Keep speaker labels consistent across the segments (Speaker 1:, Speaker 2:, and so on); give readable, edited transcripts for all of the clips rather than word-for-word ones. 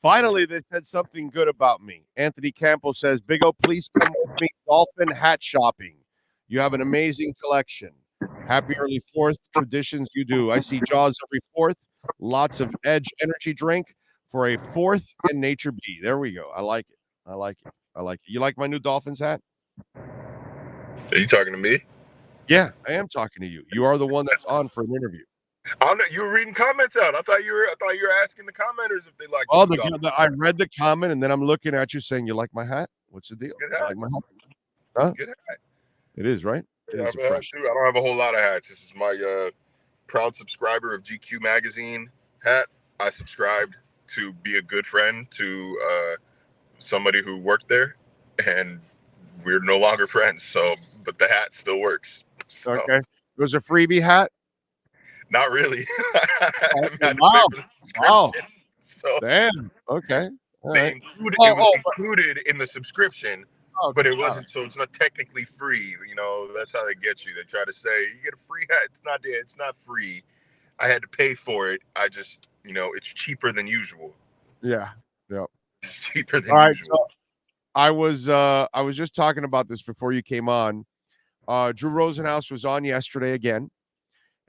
Speaker 1: Finally, they said something good about me. Anthony Campo says, Big O, please come with me dolphin hat shopping. You have an amazing collection. Happy early 4th traditions you do. I see Jaws every 4th. Lots of Edge energy drink for a 4th and Nature B. There we go. I like it. I like it. I like it. You like my new Dolphins hat?
Speaker 2: Are you talking to me?
Speaker 1: Yeah, I am talking to you. You are the one that's on for an interview.
Speaker 2: You were reading comments out. I thought you were asking the commenters if they like.
Speaker 1: Oh, I read the comment, and then I'm looking at you saying, "You like my hat? What's the deal?
Speaker 2: You
Speaker 1: like my hat? Huh?
Speaker 2: Good hat.
Speaker 1: It is, right? It is fresh.
Speaker 2: I don't have a whole lot of hats. This is my proud subscriber of GQ magazine hat. I subscribed to be a good friend to somebody who worked there, and we're no longer friends. So, but the hat still works. So.
Speaker 1: Okay, it was a freebie hat.
Speaker 2: Not really.
Speaker 1: Wow.
Speaker 2: So,
Speaker 1: damn. Okay.
Speaker 2: They included in the subscription, but it wasn't. So it's not technically free. You know, that's how they get you. They try to say you get a free hat. It's not free. I had to pay for it. I just, it's cheaper than usual.
Speaker 1: Yeah. Yeah.
Speaker 2: It's cheaper than usual.
Speaker 1: So I was just talking about this before you came on. Drew Rosenhaus was on yesterday again.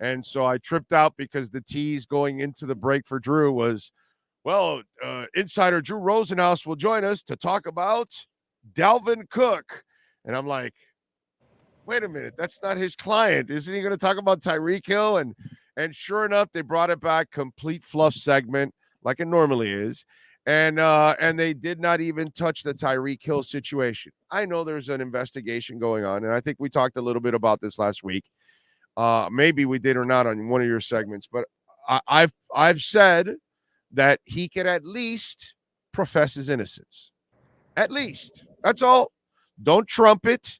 Speaker 1: And so I tripped out because the tease going into the break for Drew was, insider Drew Rosenhaus will join us to talk about Dalvin Cook. And I'm like, wait a minute, that's not his client. Isn't he going to talk about Tyreek Hill? And sure enough, they brought it back, complete fluff segment like it normally is. And they did not even touch the Tyreek Hill situation. I know there's an investigation going on, and I think we talked a little bit about this last week. Maybe we did or not on one of your segments, but I've said that he can at least profess his innocence. At least. That's all. Don't trump it.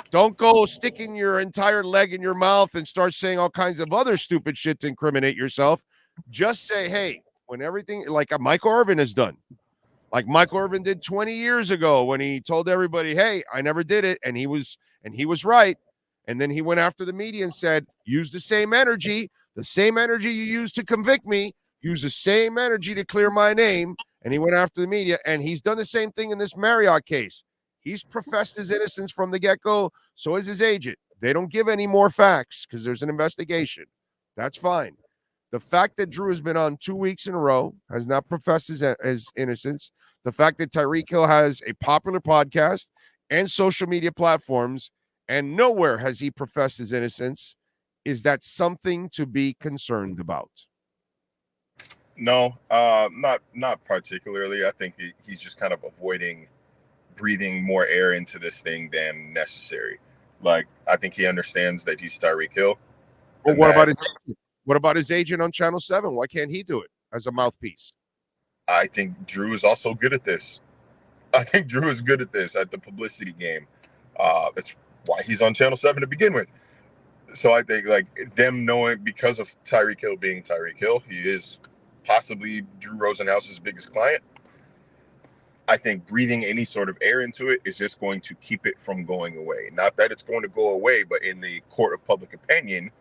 Speaker 1: Don't go sticking your entire leg in your mouth and start saying all kinds of other stupid shit to incriminate yourself. Just say, hey, when everything, like Michael Irvin has done, like Michael Irvin did 20 years ago when he told everybody, hey, I never did it. And he was right. And then he went after the media and said, use the same energy you used to convict me, use the same energy to clear my name. And he went after the media, and he's done the same thing in this Marriott case. He's professed his innocence from the get-go. So is his agent. They don't give any more facts because there's an investigation. That's fine. The fact that Drew has been on 2 weeks in a row, has not professed his innocence. The fact that Tyreek Hill has a popular podcast and social media platforms, and nowhere has he professed his innocence. Is that something to be concerned about?
Speaker 2: No, not particularly. I think he's just kind of avoiding breathing more air into this thing than necessary. Like, I think he understands that he's Tyreek Hill.
Speaker 1: Well, what about his agent? What about his agent on Channel 7? Why can't he do it as a mouthpiece?
Speaker 2: I think Drew is also good at this. I think Drew is good at this, at the publicity game. That's why he's on Channel 7 to begin with. So I think, like, them knowing, because of Tyreek Hill being Tyreek Hill, he is possibly Drew Rosenhaus's biggest client. I think breathing any sort of air into it is just going to keep it from going away. Not that it's going to go away, but in the court of public opinion,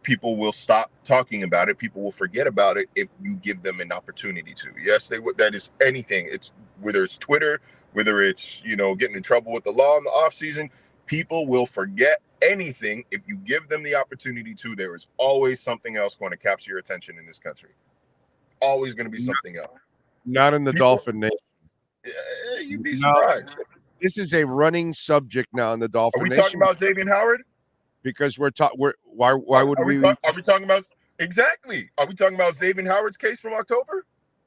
Speaker 2: people will stop talking about it. People will forget about it if you give them an opportunity to. Yes, they would. That is anything. It's whether it's Twitter, whether it's, getting in trouble with the law in the off season. People will forget anything if you give them the opportunity to. There is always something else going to capture your attention in this country. Always going to be something else.
Speaker 1: Not in the Dolphin nation.
Speaker 2: You'd be surprised.
Speaker 1: This is a running subject now in the Dolphin nation.
Speaker 2: Are we talking about Xavier Howard?
Speaker 1: Because why would we?
Speaker 2: Are we talking about exactly? Are we talking about Xavier Howard's case from October?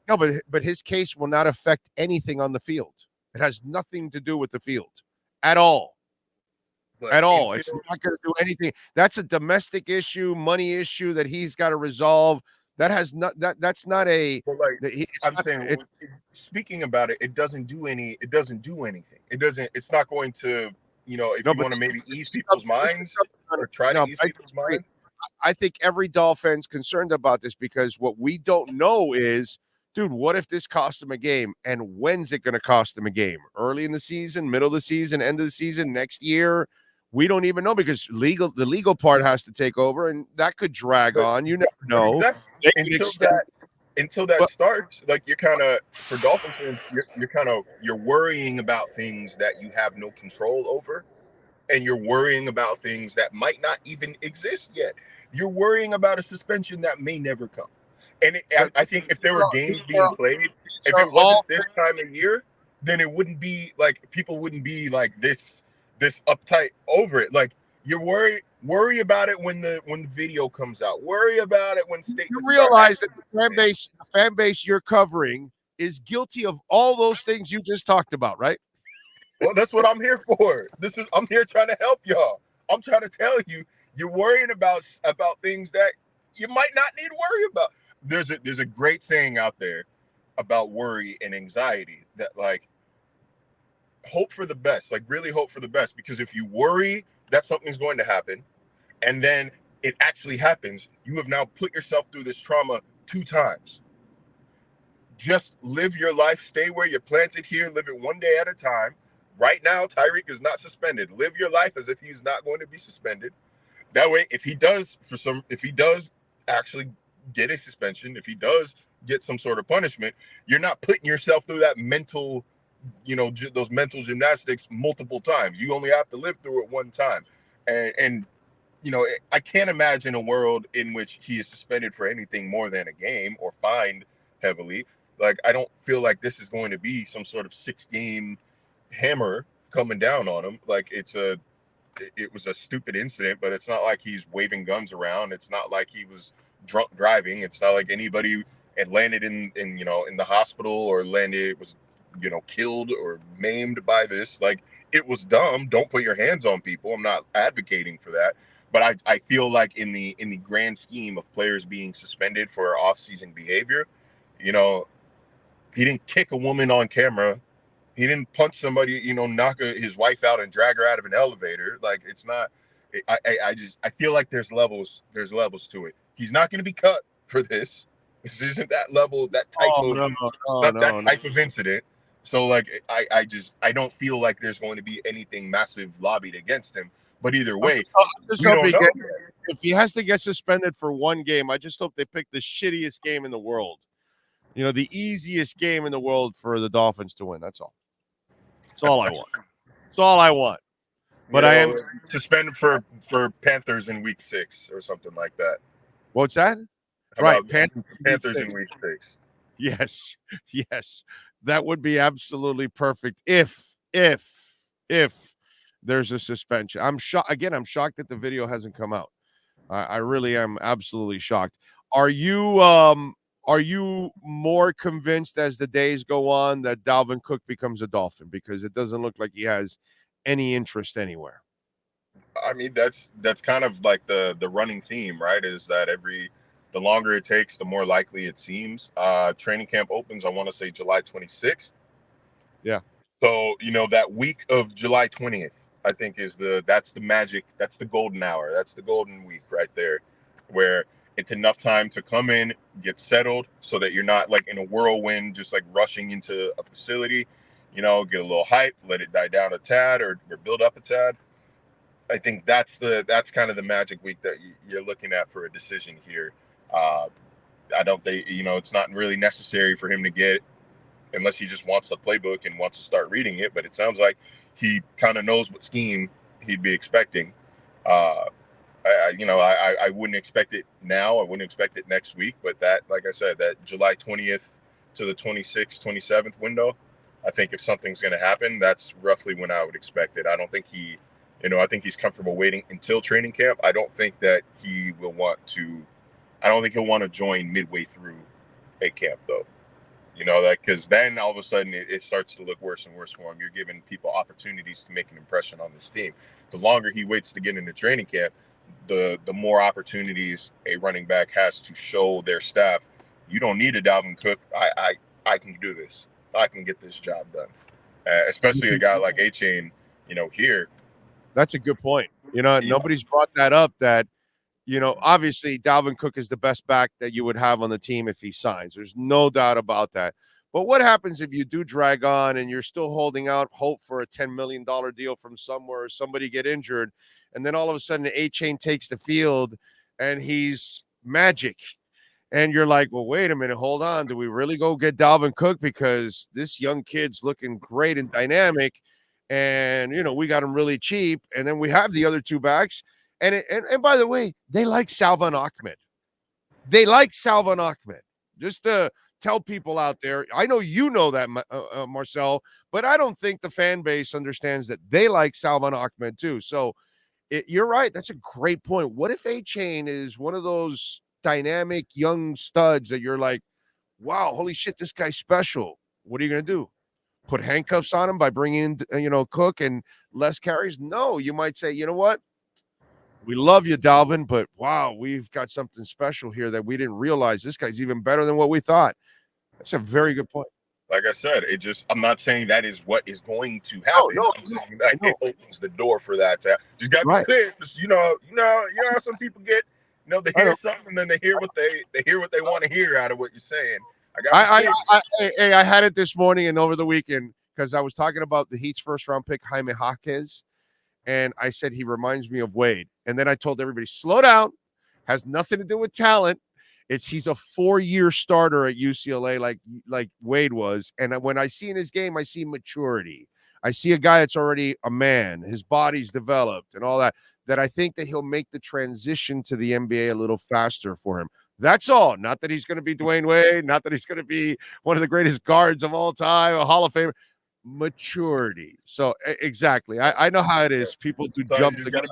Speaker 1: No, but his case will not affect anything on the field. It has nothing to do with the field at all. At all. It's not going to do anything. That's a domestic issue, money issue that he's got to resolve. That has not. That's not a.
Speaker 2: Speaking about it, it doesn't do anything. It doesn't. It's not going to. If you want to maybe ease people's minds or try to ease people's minds.
Speaker 1: I think every Dolphin's concerned about this because what we don't know is, dude, what if this costs them a game? And when's it going to cost them a game? Early in the season, middle of the season, end of the season, next year? We don't even know because the legal part has to take over, and that could drag on. You never know.
Speaker 2: until that
Speaker 1: But
Speaker 2: starts, like you're kind of for Dolphins fans, you're worrying about things that you have no control over, and you're worrying about things that might not even exist yet. You're worrying about a suspension that may never come. And I think if there were games being played,
Speaker 1: these
Speaker 2: if
Speaker 1: are
Speaker 2: it
Speaker 1: all
Speaker 2: wasn't this time of year, then it wouldn't be like people wouldn't be like this uptight over it. Like you're worry about it when the video comes out. Worry about it when
Speaker 1: you
Speaker 2: statements start
Speaker 1: realize that
Speaker 2: happening.
Speaker 1: the fan base you're covering is guilty of all those things you just talked about, right?
Speaker 2: Well, that's what I'm here for. I'm here trying to help y'all. I'm trying to tell you, you're worrying about things that you might not need to worry about. There's a great saying out there about worry and anxiety that like hope for the best, like really hope for the best, because if you worry that something's going to happen and then it actually happens, you have now put yourself through this trauma 2 times. Just live your life, stay where you're planted here, live it one day at a time. Right now, Tyreek is not suspended. Live your life as if he's not going to be suspended. That way, if he does actually get a suspension, if he does get some sort of punishment, you're not putting yourself through that mental, those mental gymnastics multiple times. You only have to live through it one time. And I can't imagine a world in which he is suspended for anything more than a game or fined heavily. Like, I don't feel like this is going to be some sort of 6-game hammer coming down on him. Like, it was a stupid incident, but it's not like he's waving guns around. It's not like he was drunk driving. It's not like anybody had landed in the hospital or was killed or maimed by this. Like, it was dumb. Don't put your hands on people. I'm not advocating for that. But I feel like in the grand scheme of players being suspended for off-season behavior, he didn't kick a woman on camera. He didn't punch somebody, knock his wife out and drag her out of an elevator. Like, it's not. I feel like there's levels. There's levels to it. He's not going to be cut for this. This isn't that level. That type
Speaker 1: Oh
Speaker 2: of.
Speaker 1: no,
Speaker 2: It's not that type of incident. So like, I don't feel like there's going to be anything massive lobbied against him. But either way,
Speaker 1: just
Speaker 2: we
Speaker 1: hope
Speaker 2: don't
Speaker 1: he
Speaker 2: know.
Speaker 1: if he has to get suspended for one game, I just hope they pick the shittiest game in the world. The easiest game in the world for the Dolphins to win. That's all. That's all I want. That's all I want. But I am
Speaker 2: suspended for Panthers in week 6 or something like that.
Speaker 1: What's that?
Speaker 2: How
Speaker 1: Right,
Speaker 2: about Panthers in week 6.
Speaker 1: Yes, yes, that would be absolutely perfect if there's a suspension. I'm shocked again. I'm shocked that the video hasn't come out. I really am absolutely shocked. Are you more convinced as the days go on that Dalvin Cook becomes a Dolphin, because it doesn't look like he has any interest anywhere?
Speaker 2: I mean, that's kind of like the running theme, right? Is that the longer it takes, the more likely it seems. Training camp opens, I want to say July 26th.
Speaker 1: Yeah.
Speaker 2: So, that week of July 20th, I think that's the magic, that's the golden hour. That's the golden week right there, where it's enough time to come in, get settled, so that you're not like in a whirlwind, just like rushing into a facility, get a little hype, let it die down a tad or build up a tad. I think that's kind of the magic week that you're looking at for a decision here. I don't think, it's not really necessary for him to get, unless he just wants the playbook and wants to start reading it. But it sounds like he kind of knows what scheme he'd be expecting. I wouldn't expect it now. I wouldn't expect it next week. But that, like I said, that July 20th to the 26th, 27th window, I think if something's going to happen, that's roughly when I would expect it. I don't think I think he's comfortable waiting until training camp. I don't think that he will want to. I don't think he'll want to join midway through a camp, though. Because then all of a sudden it starts to look worse and worse for him. You're giving people opportunities to make an impression on this team. The longer he waits to get into training camp, the more opportunities a running back has to show their staff, you don't need a Dalvin Cook. I can do this. I can get this job done. Especially a guy like A-Chain, here.
Speaker 1: That's a good point. Nobody's brought that up, that obviously Dalvin Cook is the best back that you would have on the team if he signs. There's no doubt about that. But what happens if you do drag on and you're still holding out hope for a $10 million deal from somewhere, or somebody get injured, and then all of a sudden A-Chain takes the field and he's magic And you're like, well, wait a minute, hold on. Do we really go get Dalvin Cook? Because this young kid's looking great and dynamic. And, we got him really cheap. And then we have the other two backs. And by the way, they like Salvon Ahmed. They like Salvon Ahmed. Just to tell people out there, I know you know that, Marcel, but I don't think the fan base understands that they like Salvon Ahmed too. So you're right. That's a great point. What if A-Chain is one of those dynamic young studs that you're like, wow, holy shit, this guy's special. What are you going to do? Put handcuffs on him by bringing in, Cook and less carries? No, you might say, you know what? We love you, Dalvin, but wow, we've got something special here that we didn't realize. This guy's even better than what we thought. That's a very good point.
Speaker 2: Like I said, I'm not saying that is what is going to happen.
Speaker 1: No,
Speaker 2: I'm saying that it opens the door for that to happen. Just gotta be clear. Just, you know how some people get, they hear something and then they hear what they want to hear out of what you're saying.
Speaker 1: I had it this morning and over the weekend because I was talking about the Heat's first round pick, Jaime Jaquez, and I said he reminds me of Wade. And then I told everybody, slow down, has nothing to do with talent. He's a 4-year starter at UCLA like Wade was. And when I see in his game, I see maturity. I see a guy that's already a man. His body's developed and all that I think that he'll make the transition to the NBA a little faster for him. That's all. Not that he's going to be Dwayne Wade, not that he's going to be one of the greatest guards of all time, a Hall of Famer. Maturity. So exactly. I know how it is. People do jump.
Speaker 2: You gotta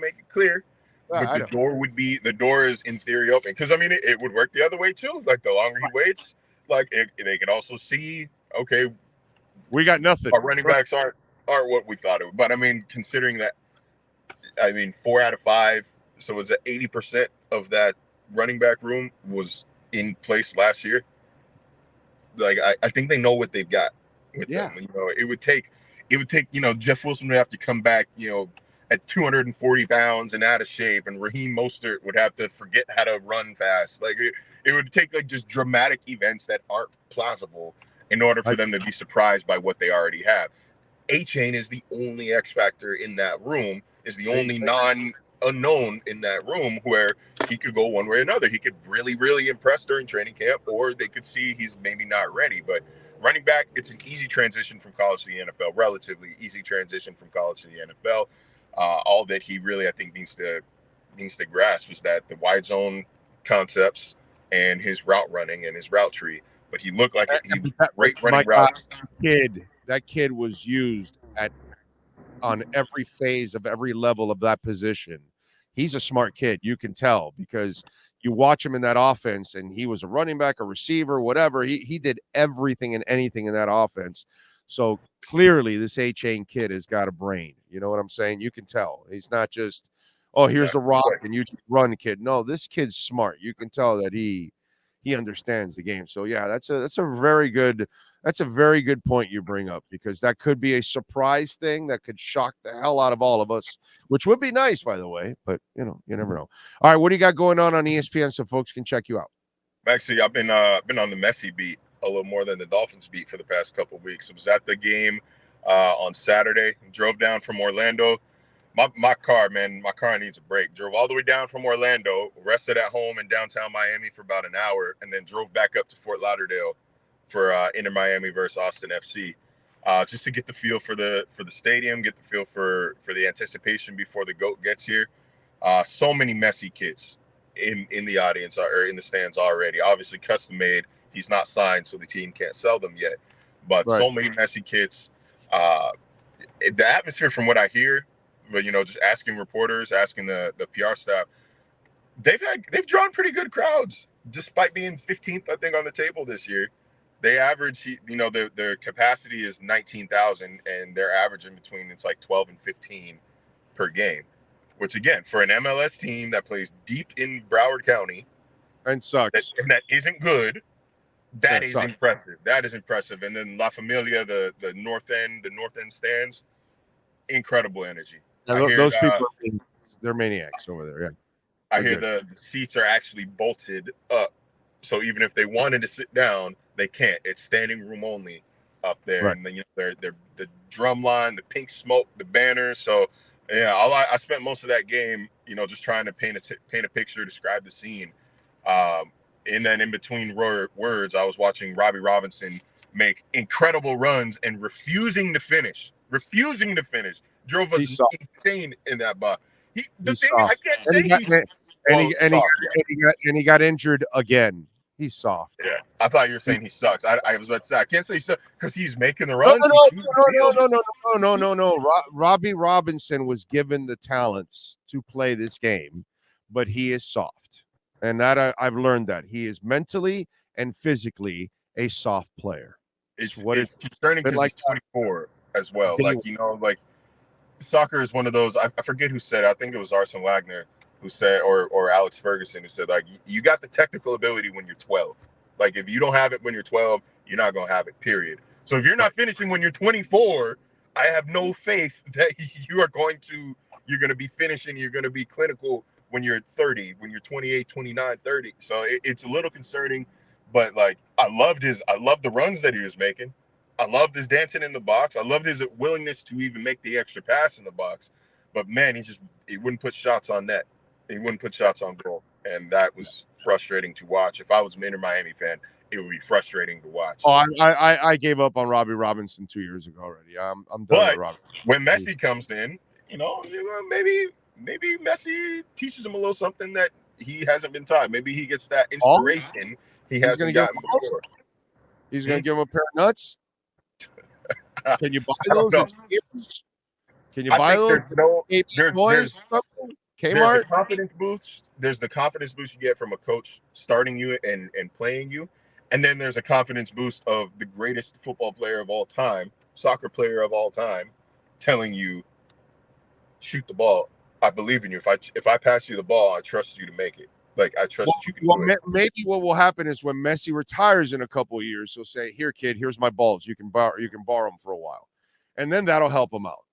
Speaker 2: make it clear. But the door is in theory open. Because it would work the other way too. Like the longer he waits, they can also see, okay,
Speaker 1: we got nothing.
Speaker 2: Our running backs aren't what we thought it would. But considering that 4 out of 5, so was it 80% of that running back room was in place last year? I think they know what they've got with them. It would take Jeff Wilson would have to come back, at 240 pounds and out of shape, and Raheem Mostert would have to forget how to run fast. It would take just dramatic events that aren't plausible in order for them to be surprised by what they already have. A-Chain is the only X factor in that room, is the only non-unknown in that room where he could go one way or another. He could really, really impress during training camp, or they could see he's maybe not ready. But running back, it's an easy transition from college to the NFL, relatively easy transition from college to the NFL. All that he really, I think, needs to grasp is that the wide zone concepts and his route running and his route tree. But he looked like he's great running routes.
Speaker 1: That kid was used on every phase of every level of that position. He's a smart kid. You can tell because you watch him in that offense, and he was a running back, a receiver, whatever. He did everything and anything in that offense. So clearly this A-Chain kid has got a brain. You know what I'm saying? You can tell. He's not just, here's the rock and you just run, kid. No, this kid's smart. You can tell that he understands the game. So yeah, that's a very good point you bring up, because that could be a surprise thing that could shock the hell out of all of us, which would be nice, by the way. But you never know. All right, what do you got going on ESPN so folks can check you out?
Speaker 2: Actually, I've been on the Messi beat a little more than the Dolphins beat for the past couple of weeks. I was at the game on Saturday. Drove down from Orlando. My car needs a break. Drove all the way down from Orlando, rested at home in downtown Miami for about an hour, and then drove back up to Fort Lauderdale for InterMiami versus Austin FC, just to get the feel for the stadium, get the feel for the anticipation before the GOAT gets here. So many Messi kits in the audience or in the stands already. Obviously custom made. He's not signed, so the team can't sell them yet. But so many Messi kits. The atmosphere, from what I hear, but just asking reporters, asking the PR staff, they've drawn pretty good crowds despite being 15th, I think, on the table this year. They average, their capacity is 19,000, and they're averaging between 12 and 15 per game, which again, for an MLS team that plays deep in Broward County
Speaker 1: and sucks,
Speaker 2: and that isn't good. That is impressive. That is impressive. And then La Familia, the north end stands, incredible energy.
Speaker 1: Those people, they're maniacs over there. Yeah,
Speaker 2: I hear the seats are actually bolted up, so even if they wanted to sit down, they can't. It's standing room only up there. Right. And then they're the drum line, the pink smoke, the banners. So yeah, I spent most of that game, just trying to paint a picture, describe the scene. And then in between words, I was watching Robbie Robinson make incredible runs and refusing to finish. Drove us insane in that box. I can't say
Speaker 1: he got injured again. He's soft.
Speaker 2: Yeah, I thought you were saying he sucks. I was about to say I can't say he sucks because he's making the runs.
Speaker 1: No. Robbie Robinson was given the talents to play this game, but he is soft, and that I've learned that he is mentally and physically a soft player.
Speaker 2: It's concerning because he's 24 as well. Like soccer is one of those. I forget who said it. I think it was Arsene Wagner who said, or Alex Ferguson who said, like, you got the technical ability when you're 12. Like, if you don't have it when you're 12, you're not gonna have it. Period. So if you're not finishing when you're 24, I have no faith that you're gonna be finishing. You're gonna be clinical when you're 30, when you're 28, 29, 30. So it's a little concerning. But like, I loved the runs that he was making. I loved his dancing in the box. I loved his willingness to even make the extra pass in the box. But man, he wouldn't put shots on net. He wouldn't put shots on goal. And that was frustrating to watch. If I was an InterMiami fan, it would be frustrating to watch.
Speaker 1: Oh, I gave up on Robbie Robinson 2 years ago already. I'm done with Robbie.
Speaker 2: When Messi comes in, maybe Messi teaches him a little something that he hasn't been taught. Maybe he gets that inspiration he hasn't gotten before.
Speaker 1: He's going to give him a pair of nuts. Can you buy those? Can you buy those?
Speaker 2: There's
Speaker 1: Kmart.
Speaker 2: There's the confidence boost you get from a coach starting you and playing you. And then there's a confidence boost of the greatest football player of all time, soccer player of all time, telling you, shoot the ball. I believe in you. If I pass you the ball, I trust you to make it. Like, I trust that you can do it.
Speaker 1: Maybe what will happen is when Messi retires in a couple of years, he'll say, "Here, kid, here's my balls. You can borrow them for a while," and then that'll help him out.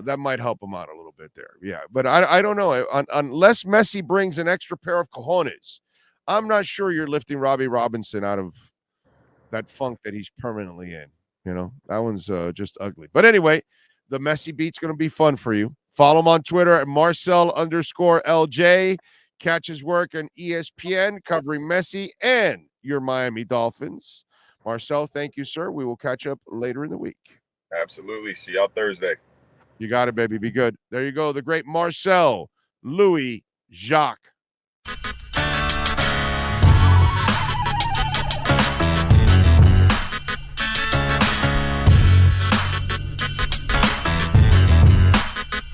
Speaker 1: That might help him out a little bit there. Yeah, but I don't know. Unless Messi brings an extra pair of cojones, I'm not sure you're lifting Robbie Robinson out of that funk that he's permanently in. That one's just ugly. But anyway, the Messi beat's going to be fun for you. Follow him on Twitter at Marcel_LJ. Catch his work on ESPN covering Messi and your Miami Dolphins. Marcel, thank you, sir. We will catch up later in the week.
Speaker 2: Absolutely. See y'all Thursday.
Speaker 1: You got it, baby. Be good. There you go. The great Marcel Louis-Jacques.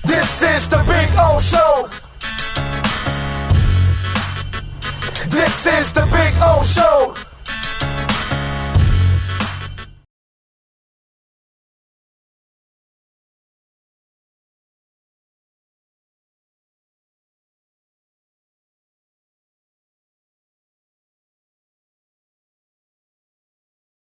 Speaker 3: This is the Big O Show.